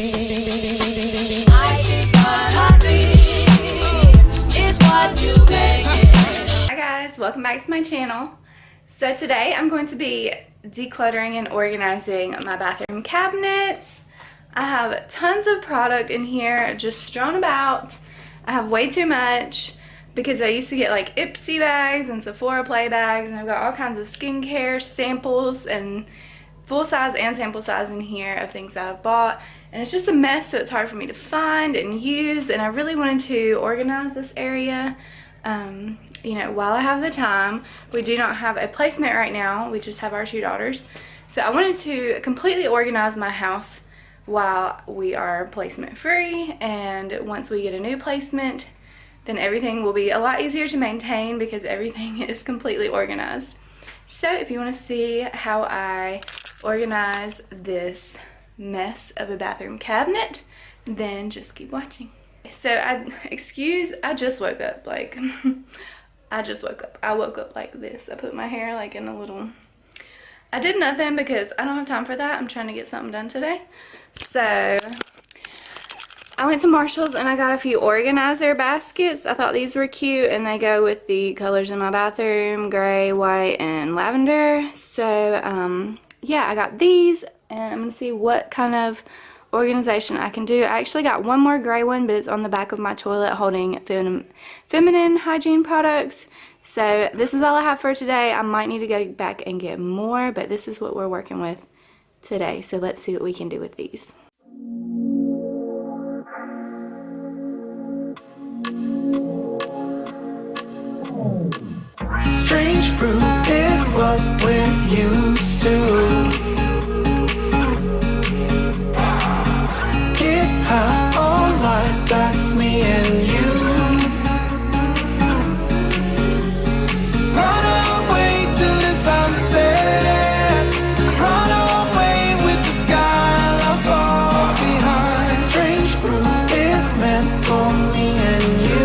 Hi guys, welcome back to my channel. So today I'm going to be decluttering and organizing my bathroom cabinets. I have tons of product in here just strewn about. I have way too much because I used to get like Ipsy bags and Sephora play bags, and I've got all kinds of skincare samples and full size and sample size in here of things that I've bought, and it's just a mess, so it's hard for me to find and use, and I really wanted to organize this area. You know, while I have the time. We do not have a placement right now, we just have our two daughters, so I wanted to completely organize my house while we are placement free, and once we get a new placement then everything will be a lot easier to maintain because everything is completely organized. So if you want to see how I organize this mess of a bathroom cabinet, then just keep watching. So I just woke up, like I woke up like this. I put my hair like in a little, I did nothing because I don't have time for that. I'm trying to get something done today. So I went to Marshall's and I got a few organizer baskets. I thought these were cute and they go with the colors in my bathroom, gray, white, and lavender. So yeah, I got these and I'm gonna see what kind of organization I can do. I actually got one more gray one, but it's on the back of my toilet holding feminine hygiene products. So this is all I have for today. I might need to go back and get more, but this is what we're working with today. So let's see what we can do with these. Strange brew is what we're used to. Get high all life, that's me and you. Run away to the sunset. Run away with the sky, love far behind. Strange brew is meant for me and you.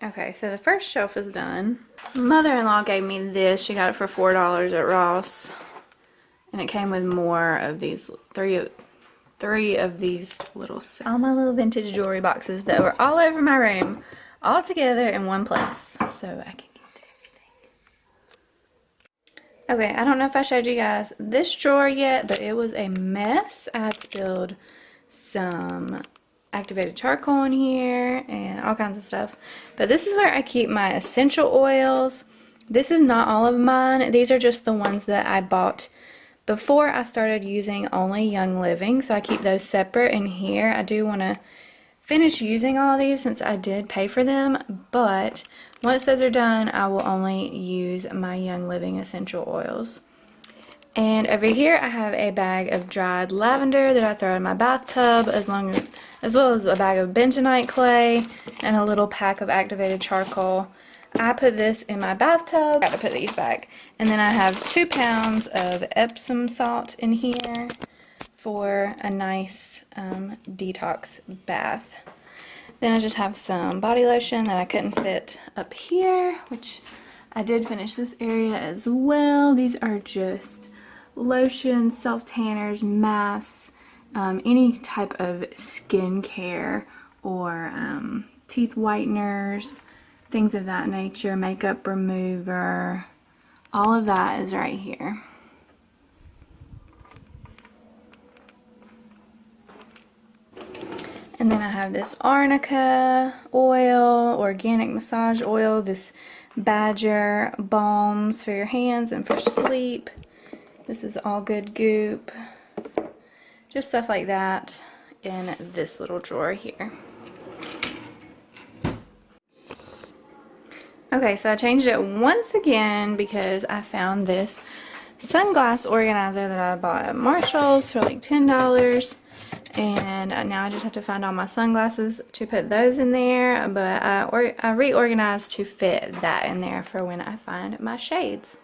Okay, so the first shelf is done. Mother-in-law gave me this. She got it for $4 at Ross. And it came with more of these, three 3 of these all my little vintage jewelry boxes that were all over my room, all together in one place, so I can get to everything. Okay, I don't know if I showed you guys this drawer yet, but it was a mess. I had spilled some activated charcoal in here and all kinds of stuff. But this is where I keep my essential oils. This is not all of mine. These are just the ones that I bought before I started using only Young Living. So I keep those separate in here. I do want to finish using all of these since I did pay for them. But once those are done, I will only use my Young Living essential oils. And over here I have a bag of dried lavender that I throw in my bathtub, as well as a bag of bentonite clay and a little pack of activated charcoal. I put this in my bathtub. Got to put these back. And then I have 2 pounds of Epsom salt in here for a nice detox bath. Then I just have some body lotion that I couldn't fit up here, which I did finish this area as well. These are just lotions, self-tanners, masks, any type of skincare or teeth whiteners, things of that nature, makeup remover, all of that is right here. And then I have this arnica oil, organic massage oil, this badger balms for your hands and for sleep. This is all good goop. Just stuff like that in this little drawer here. Okay, so I changed it once again because I found this sunglass organizer that I bought at Marshall's for like $10. And now I just have to find all my sunglasses to put those in there. But I reorganized to fit that in there for when I find my shades.